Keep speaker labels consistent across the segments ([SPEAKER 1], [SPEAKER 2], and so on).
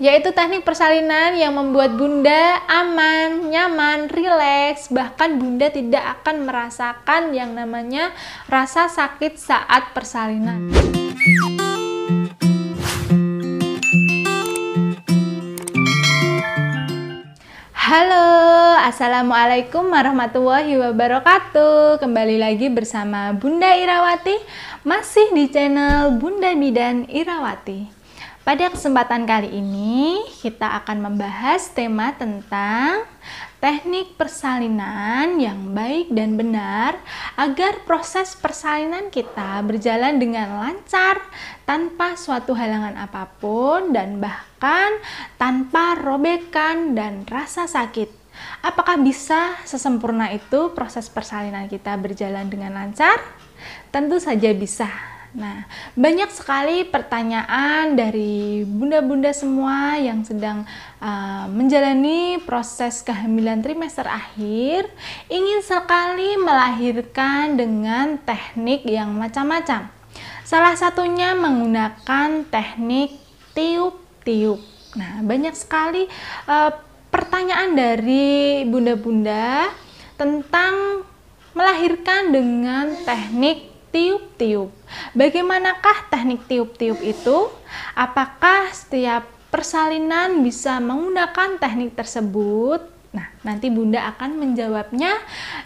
[SPEAKER 1] yaitu teknik persalinan yang membuat Bunda aman, nyaman, rileks, bahkan Bunda tidak akan merasakan yang namanya rasa sakit saat persalinan. Halo, assalamualaikum warahmatullahi wabarakatuh. Kembali lagi bersama Bunda Irawati, masih di channel Bunda Bidan Irawati. Pada kesempatan kali ini kita akan membahas tema tentang teknik persalinan yang baik dan benar agar proses persalinan kita berjalan dengan lancar tanpa suatu halangan apapun dan bahkan tanpa robekan dan rasa sakit. Apakah bisa sesempurna itu proses persalinan kita berjalan dengan lancar? Tentu saja bisa. Nah, banyak sekali pertanyaan dari bunda-bunda semua yang sedang menjalani proses kehamilan trimester akhir, ingin sekali melahirkan dengan teknik yang macam-macam. Salah satunya menggunakan teknik tiup-tiup. Nah, banyak sekali pertanyaan dari bunda-bunda tentang melahirkan dengan teknik tiup-tiup. Bagaimanakah teknik tiup-tiup itu? Apakah setiap persalinan bisa menggunakan teknik tersebut? Nah, nanti Bunda akan menjawabnya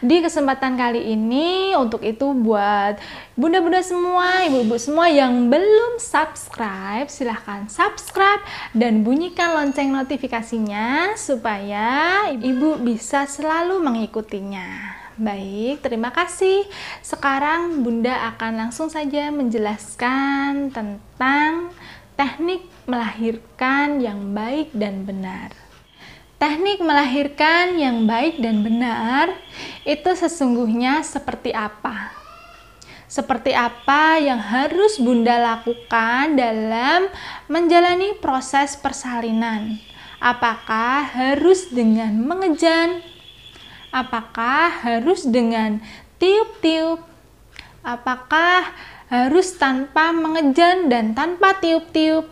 [SPEAKER 1] di kesempatan kali ini. Untuk itu buat bunda-bunda semua, ibu-ibu semua yang belum subscribe, silahkan subscribe dan bunyikan lonceng notifikasinya supaya ibu bisa selalu mengikutinya. Baik, terima kasih. Sekarang Bunda akan langsung saja menjelaskan tentang teknik melahirkan yang baik dan benar. Teknik melahirkan yang baik dan benar itu sesungguhnya seperti apa? Seperti apa yang harus Bunda lakukan dalam menjalani proses persalinan? Apakah harus dengan mengejan? Apakah harus dengan tiup-tiup? Apakah harus tanpa mengejan dan tanpa tiup-tiup?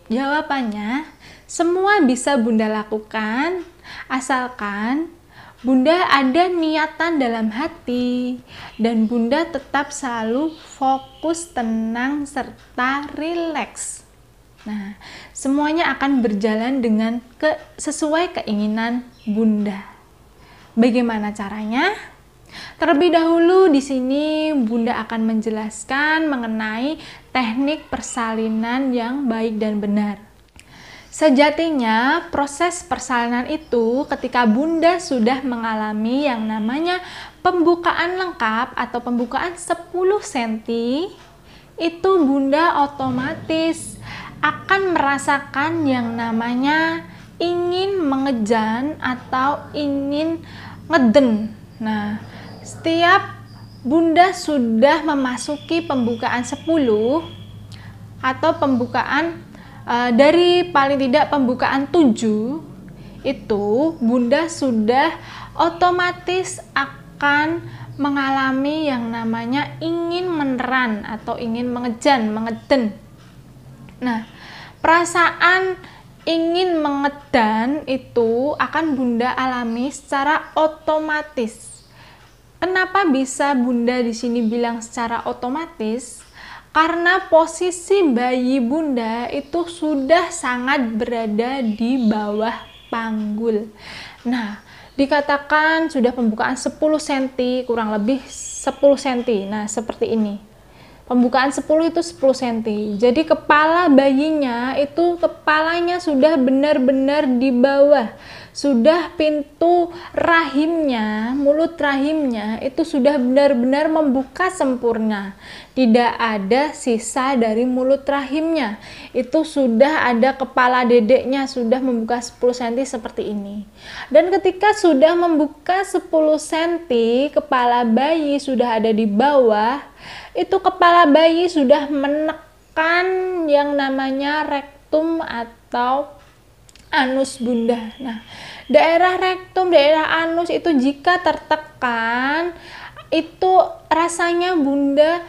[SPEAKER 1] Jawabannya, semua bisa Bunda lakukan, asalkan Bunda ada niatan dalam hati dan Bunda tetap selalu fokus, tenang, serta rileks. Nah, semuanya akan berjalan dengan sesuai keinginan Bunda. Bagaimana caranya? Terlebih dahulu di sini Bunda akan menjelaskan mengenai teknik persalinan yang baik dan benar. Sejatinya proses persalinan itu ketika Bunda sudah mengalami yang namanya pembukaan lengkap atau pembukaan 10 cm, itu Bunda otomatis akan merasakan yang namanya ingin mengejan atau ingin ngeden. Nah, setiap Bunda sudah memasuki pembukaan 10 atau pembukaan dari paling tidak pembukaan 7, itu Bunda sudah otomatis akan mengalami yang namanya ingin meneran atau ingin mengejan, mengeden. Nah, perasaan ingin mengedan itu akan Bunda alami secara otomatis. Kenapa bisa Bunda di sini bilang secara otomatis? Karena posisi bayi Bunda itu sudah sangat berada di bawah panggul. Nah, dikatakan sudah pembukaan 10 cm, kurang lebih 10 cm. Nah, seperti ini. Pembukaan 10 itu 10 cm. Jadi kepala bayinya itu kepalanya sudah benar-benar di bawah. Sudah pintu rahimnya, mulut rahimnya itu sudah benar-benar membuka sempurna. Tidak ada sisa dari mulut rahimnya. Itu sudah ada kepala dedeknya, sudah membuka 10 cm seperti ini. Dan ketika sudah membuka 10 cm, kepala bayi sudah ada di bawah, itu kepala bayi sudah menekan yang namanya rektum atau anus Bunda. Nah, daerah rektum, daerah anus itu jika tertekan, itu rasanya Bunda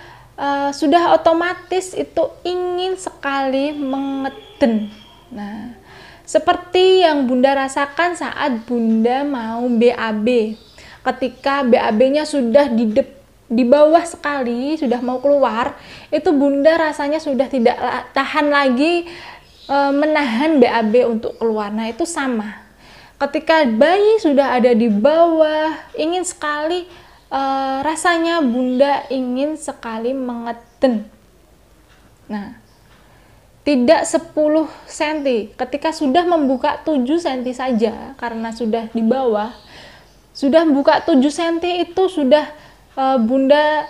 [SPEAKER 1] sudah otomatis itu ingin sekali mengeden. Nah, Seperti yang Bunda rasakan saat Bunda mau BAB. Ketika BAB-nya sudah di bawah sekali, sudah mau keluar, itu Bunda rasanya sudah tidak tahan lagi menahan BAB untuk keluar. Nah, itu sama. Ketika bayi sudah ada di bawah, ingin sekali rasanya Bunda ingin sekali mengeden. Nah, tidak 10 cm. Ketika sudah membuka 7 cm saja, karena sudah di bawah, sudah membuka 7 cm itu sudah Bunda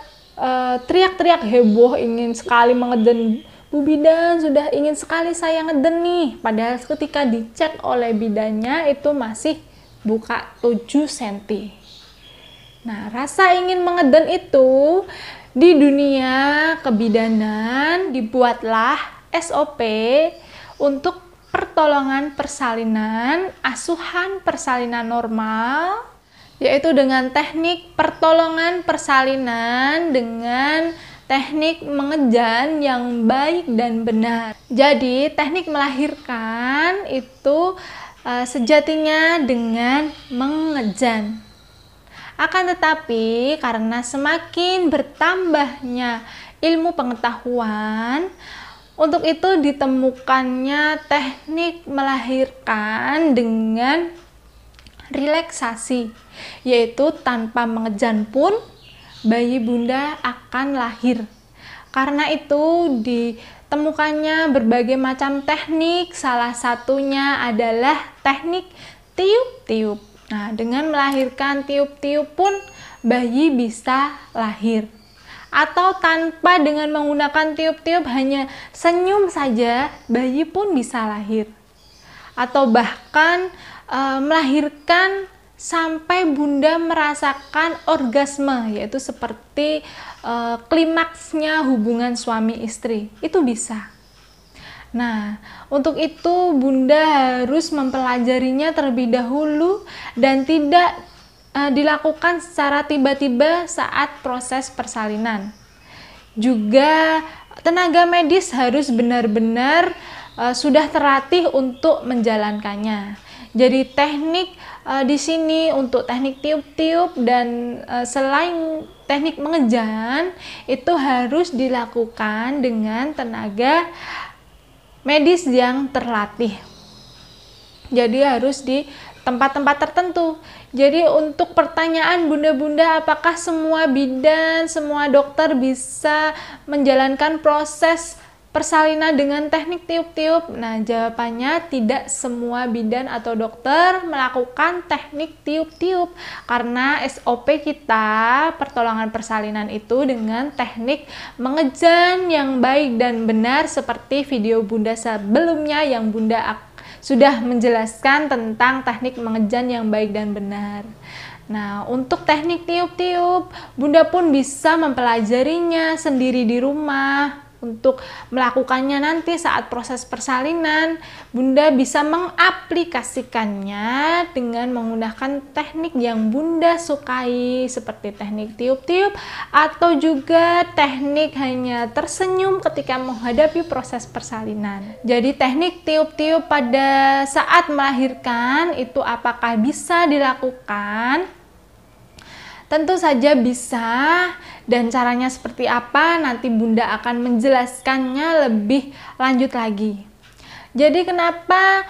[SPEAKER 1] teriak-teriak heboh, ingin sekali mengeden. Bu bidan, sudah ingin sekali saya ngeden nih. Padahal ketika dicek oleh bidannya itu masih buka 7 cm. Nah, rasa ingin mengeden itu di dunia kebidanan dibuatlah SOP untuk pertolongan persalinan, asuhan persalinan normal, yaitu dengan teknik pertolongan persalinan dengan teknik mengejan yang baik dan benar. Jadi, teknik melahirkan itu sejatinya dengan mengejan. Akan tetapi, karena semakin bertambahnya ilmu pengetahuan, untuk itu ditemukannya teknik melahirkan dengan relaksasi, yaitu tanpa mengejan pun bayi Bunda akan lahir. Karena itu ditemukannya berbagai macam teknik, salah satunya adalah teknik tiup-tiup. Nah, dengan melahirkan tiup-tiup pun bayi bisa lahir. Atau tanpa dengan menggunakan tiup-tiup, hanya senyum saja bayi pun bisa lahir. Atau bahkan melahirkan sampai Bunda merasakan orgasme, yaitu seperti klimaksnya hubungan suami istri, itu bisa. Nah, untuk itu Bunda harus mempelajarinya terlebih dahulu dan tidak dilakukan secara tiba-tiba saat proses persalinan. Juga tenaga medis harus benar-benar sudah terlatih untuk menjalankannya. Jadi teknik di sini untuk teknik tiup-tiup dan selain teknik mengejan itu harus dilakukan dengan tenaga medis yang terlatih. Jadi harus di tempat-tempat tertentu. Jadi untuk pertanyaan bunda-bunda, apakah semua bidan, semua dokter bisa menjalankan proses persalinan dengan teknik tiup-tiup? Nah, jawabannya tidak semua bidan atau dokter melakukan teknik tiup-tiup, karena SOP kita pertolongan persalinan itu dengan teknik mengejan yang baik dan benar, seperti video bunda sebelumnya yang bunda sudah menjelaskan tentang teknik mengejan yang baik dan benar. Nah, untuk teknik tiup-tiup, bunda pun bisa mempelajarinya sendiri di rumah. Untuk melakukannya nanti saat proses persalinan, bunda bisa mengaplikasikannya dengan menggunakan teknik yang bunda sukai, seperti teknik tiup-tiup atau juga teknik hanya tersenyum ketika menghadapi proses persalinan. Jadi teknik tiup-tiup pada saat melahirkan itu apakah bisa dilakukan? Tentu saja bisa, dan caranya seperti apa nanti bunda akan menjelaskannya lebih lanjut lagi. Jadi kenapa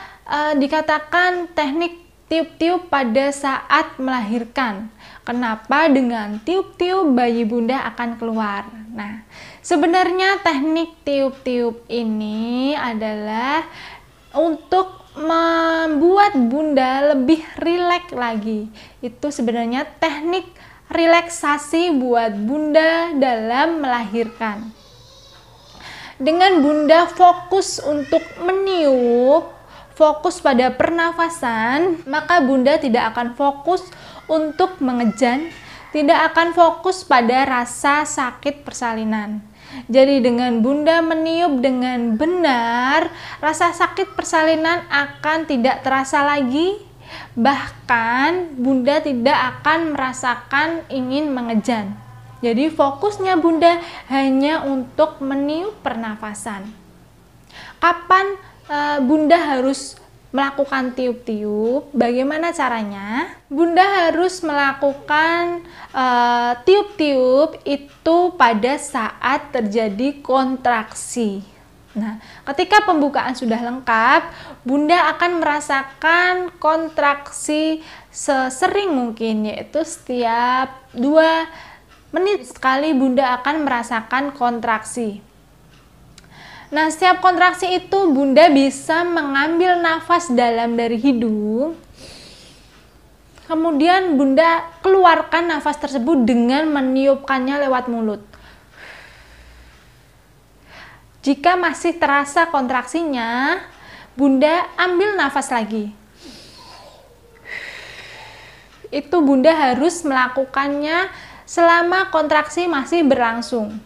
[SPEAKER 1] dikatakan teknik tiup-tiup pada saat melahirkan? Kenapa dengan tiup-tiup bayi bunda akan keluar? Nah, sebenarnya teknik tiup-tiup ini adalah untuk membuat bunda lebih rileks lagi. Itu sebenarnya teknik relaksasi buat bunda dalam melahirkan. Dengan bunda fokus untuk meniup, fokus pada pernafasan, maka bunda tidak akan fokus untuk mengejan, tidak akan fokus pada rasa sakit persalinan. Jadi dengan bunda meniup dengan benar, rasa sakit persalinan akan tidak terasa lagi. Bahkan bunda tidak akan merasakan ingin mengejan. Jadi fokusnya bunda hanya untuk meniup pernafasan. Kapan bunda harus melakukan tiup-tiup. Bagaimana caranya? Bunda harus melakukan tiup-tiup itu pada saat terjadi kontraksi. Nah, ketika pembukaan sudah lengkap, Bunda akan merasakan kontraksi sesering mungkin, yaitu setiap 2 menit sekali Bunda akan merasakan kontraksi. Nah, setiap kontraksi itu Bunda bisa mengambil nafas dalam dari hidung. Kemudian Bunda keluarkan nafas tersebut dengan meniupkannya lewat mulut. Jika masih terasa kontraksinya, Bunda ambil nafas lagi. Itu Bunda harus melakukannya selama kontraksi masih berlangsung.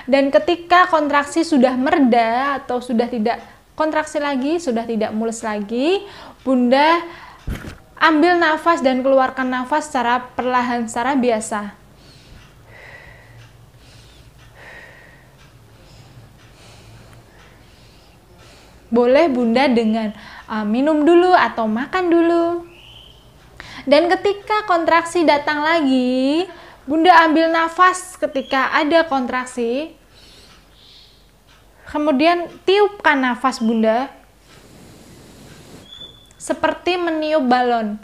[SPEAKER 1] Dan ketika kontraksi sudah mereda atau sudah tidak kontraksi lagi, sudah tidak mulus lagi, Bunda ambil nafas dan keluarkan nafas secara perlahan, secara biasa. Boleh Bunda dengan minum dulu atau makan dulu. Dan ketika kontraksi datang lagi, Bunda ambil nafas ketika ada kontraksi. Kemudian tiupkan nafas Bunda seperti meniup balon.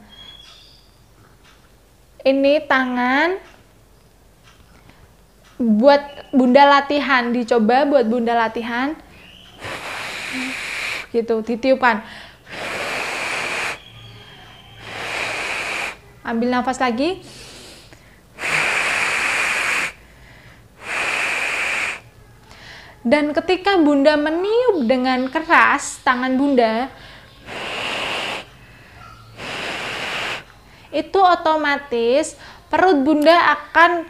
[SPEAKER 1] Ini tangan buat Bunda latihan, dicoba buat Bunda latihan. Gitu, ditiupkan. Ambil nafas lagi. Dan ketika Bunda meniup dengan keras tangan Bunda, itu otomatis perut Bunda akan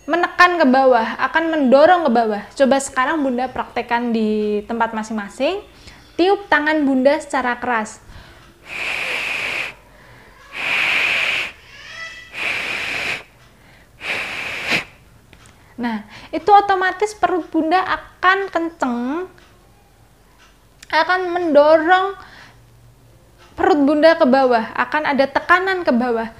[SPEAKER 1] menekan ke bawah, akan mendorong ke bawah. Coba sekarang Bunda praktekkan di tempat masing-masing. Tiup tangan Bunda secara keras. Nah, itu otomatis perut Bunda akan kenceng, akan mendorong perut Bunda ke bawah, akan ada tekanan ke bawah.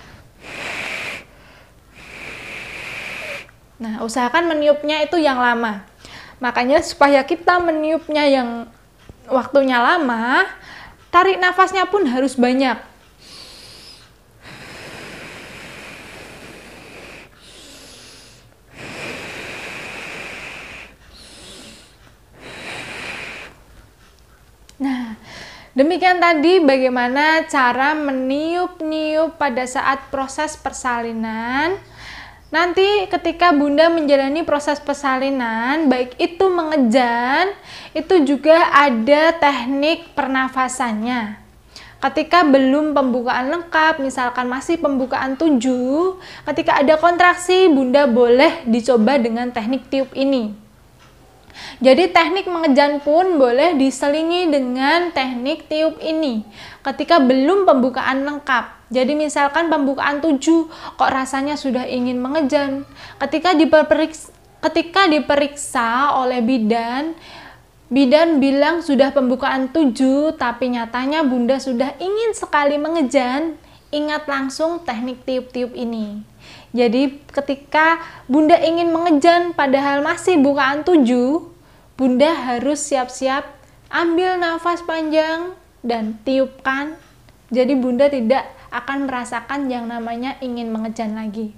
[SPEAKER 1] Nah, usahakan meniupnya itu yang lama. Makanya supaya kita meniupnya yang waktunya lama, tarik nafasnya pun harus banyak. Nah, demikian tadi bagaimana cara meniup-niup pada saat proses persalinan. Nanti ketika Bunda menjalani proses persalinan, baik itu mengejan, itu juga ada teknik pernafasannya. Ketika belum pembukaan lengkap, misalkan masih pembukaan 7, ketika ada kontraksi, Bunda boleh dicoba dengan teknik tiup ini. Jadi teknik mengejan pun boleh diselingi dengan teknik tiup ini ketika belum pembukaan lengkap. Jadi misalkan pembukaan 7 kok rasanya sudah ingin mengejan. Ketika diperiksa oleh bidan bilang sudah pembukaan 7 tapi nyatanya Bunda sudah ingin sekali mengejan, ingat langsung teknik tiup-tiup ini. Jadi ketika Bunda ingin mengejan padahal masih bukaan 7, Bunda harus siap-siap ambil nafas panjang dan tiupkan. Jadi Bunda tidak akan merasakan yang namanya ingin mengejan lagi.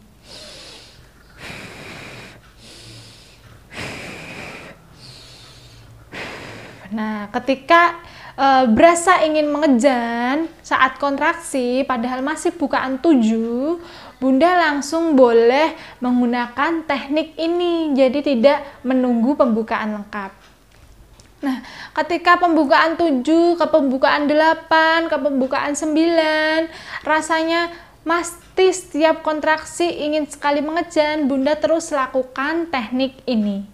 [SPEAKER 1] Nah, ketika berasa ingin mengejan saat kontraksi padahal masih bukaan 7, Bunda langsung boleh menggunakan teknik ini, jadi tidak menunggu pembukaan lengkap. Nah, ketika pembukaan 7 ke pembukaan 8 ke pembukaan 9 rasanya mesti setiap kontraksi ingin sekali mengejan, Bunda terus lakukan teknik ini.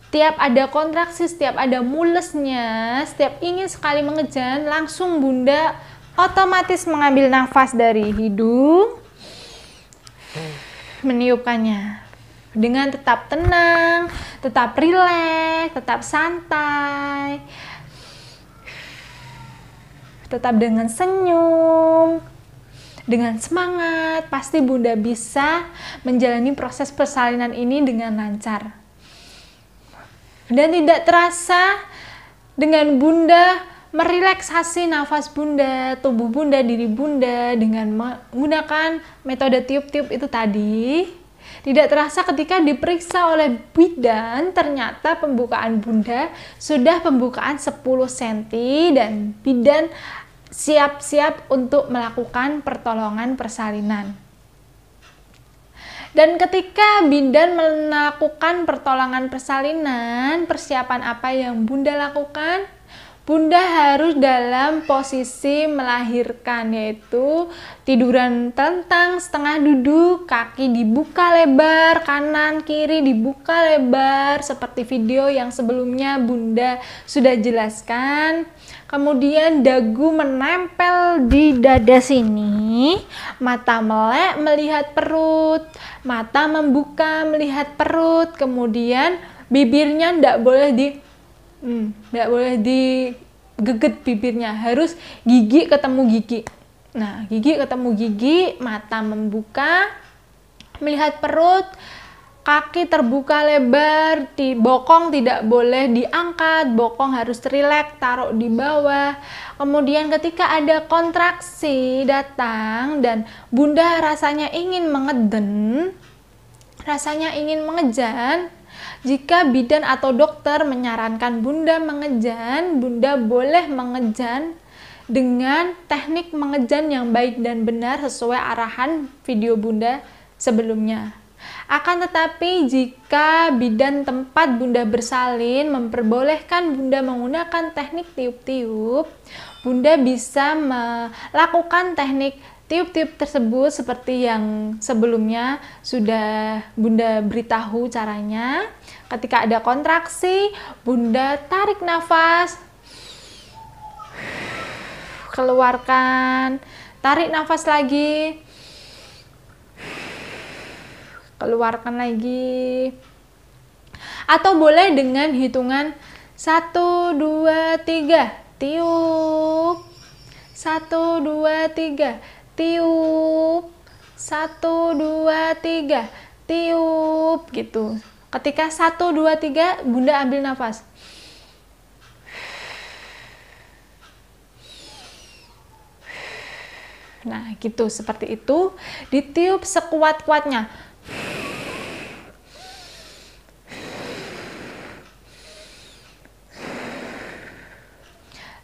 [SPEAKER 1] Setiap ada kontraksi, setiap ada mulesnya, setiap ingin sekali mengejan, langsung Bunda otomatis mengambil nafas dari hidung, meniupkannya dengan tetap tenang, tetap rileks, tetap santai. tetap dengan senyum, dengan semangat, pasti Bunda bisa menjalani proses persalinan ini dengan lancar. Dan tidak terasa dengan Bunda merelaksasi nafas Bunda, tubuh Bunda, diri Bunda dengan menggunakan metode tiup-tiup itu tadi. Tidak terasa ketika diperiksa oleh bidan, ternyata pembukaan Bunda sudah pembukaan 10 cm dan bidan siap-siap untuk melakukan pertolongan persalinan. Dan ketika bidan melakukan pertolongan persalinan, persiapan apa yang Bunda lakukan? Bunda harus dalam posisi melahirkan, yaitu tiduran telentang setengah duduk, kaki dibuka lebar, kanan kiri dibuka lebar, seperti video yang sebelumnya Bunda sudah jelaskan. Kemudian dagu menempel di dada sini, mata melek melihat perut, mata membuka melihat perut, kemudian bibirnya tidak boleh digeget bibirnya, harus gigi ketemu gigi. Nah, gigi ketemu gigi, mata membuka melihat perut, kaki terbuka lebar, di bokong tidak boleh diangkat, bokong harus rileks, taruh di bawah. Kemudian ketika ada kontraksi datang dan Bunda rasanya ingin mengeden, rasanya ingin mengejan, jika bidan atau dokter menyarankan Bunda mengejan, Bunda boleh mengejan dengan teknik mengejan yang baik dan benar sesuai arahan video Bunda sebelumnya. Akan tetapi jika bidan tempat Bunda bersalin memperbolehkan Bunda menggunakan teknik tiup-tiup, Bunda bisa melakukan teknik tiup-tiup tersebut seperti yang sebelumnya sudah Bunda beritahu caranya. Ketika ada kontraksi, Bunda tarik nafas, keluarkan, tarik nafas lagi, keluarkan lagi. Atau boleh dengan hitungan 1, 2, 3, tiup, 1, 2, 3, tiup, 1, 2, 3, tiup, gitu. Ketika 1, 2, 3, Bunda ambil nafas. Nah, gitu, seperti itu. Ditiup sekuat-kuatnya.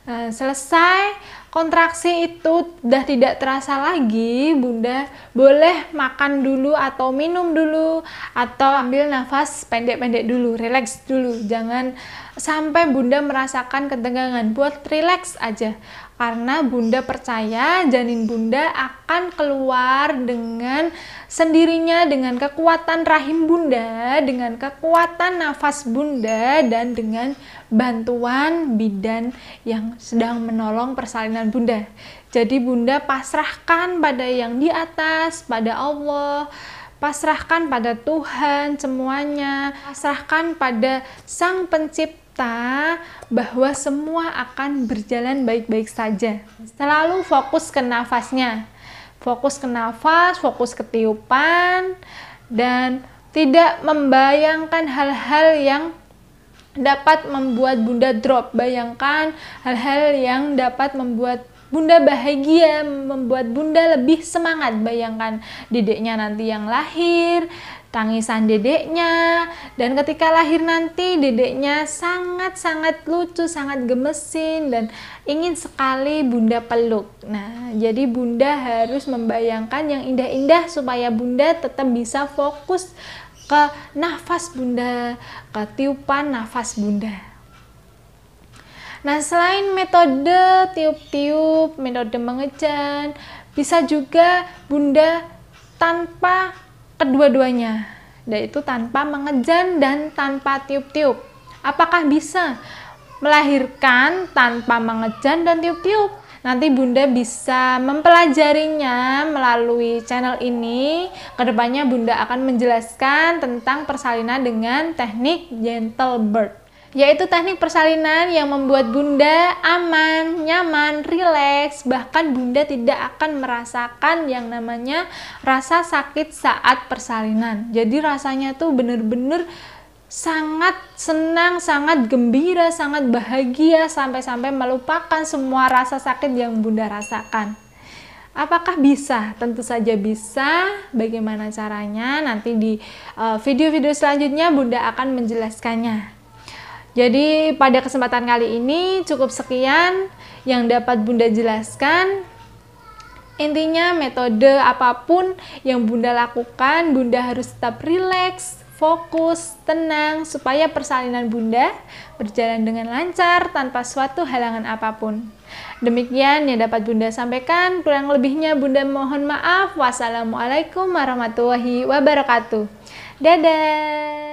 [SPEAKER 1] Nah, selesai kontraksi itu udah tidak terasa lagi, Bunda boleh makan dulu atau minum dulu atau ambil nafas pendek-pendek dulu, relax dulu. Jangan sampai Bunda merasakan ketegangan, buat relax aja. Karena Bunda percaya janin Bunda akan keluar dengan sendirinya, dengan kekuatan rahim Bunda, dengan kekuatan nafas Bunda, dan dengan bantuan bidan yang sedang menolong persalinan Bunda. Jadi Bunda pasrahkan pada yang di atas, pada Allah, pasrahkan pada Tuhan semuanya, pasrahkan pada Sang Pencipta, bahwa semua akan berjalan baik-baik saja. Selalu fokus ke nafasnya, fokus ke nafas, fokus ke tiupan, dan tidak membayangkan hal-hal yang dapat membuat Bunda drop. Bayangkan hal-hal yang dapat membuat Bunda bahagia, membuat Bunda lebih semangat. Bayangkan dedeknya nanti yang lahir, tangisan dedeknya, dan ketika lahir nanti dedeknya sangat-sangat lucu, sangat gemesin, dan ingin sekali Bunda peluk. Nah, jadi Bunda harus membayangkan yang indah-indah supaya Bunda tetap bisa fokus ke nafas Bunda, ke tiupan nafas Bunda. Nah, selain metode tiup-tiup, metode mengejan, bisa juga Bunda tanpa kedua-duanya, yaitu tanpa mengejan dan tanpa tiup-tiup. Apakah bisa melahirkan tanpa mengejan dan tiup-tiup? Nanti Bunda bisa mempelajarinya melalui channel ini. Kedepannya Bunda akan menjelaskan tentang persalinan dengan teknik gentle birth. yaitu teknik persalinan yang membuat Bunda aman, nyaman, rileks, bahkan Bunda tidak akan merasakan yang namanya rasa sakit saat persalinan. Jadi rasanya tuh bener-bener sangat senang, sangat gembira, sangat bahagia, sampai-sampai melupakan semua rasa sakit yang Bunda rasakan. Apakah bisa? Tentu saja bisa. Bagaimana caranya? Nanti di video-video selanjutnya Bunda akan menjelaskannya. Jadi pada kesempatan kali ini cukup sekian yang dapat Bunda jelaskan. Intinya metode apapun yang Bunda lakukan, Bunda harus tetap rileks, fokus, tenang, supaya persalinan Bunda berjalan dengan lancar tanpa suatu halangan apapun. Demikian yang dapat Bunda sampaikan, kurang lebihnya Bunda mohon maaf. Wassalamualaikum warahmatullahi wabarakatuh. Dadah.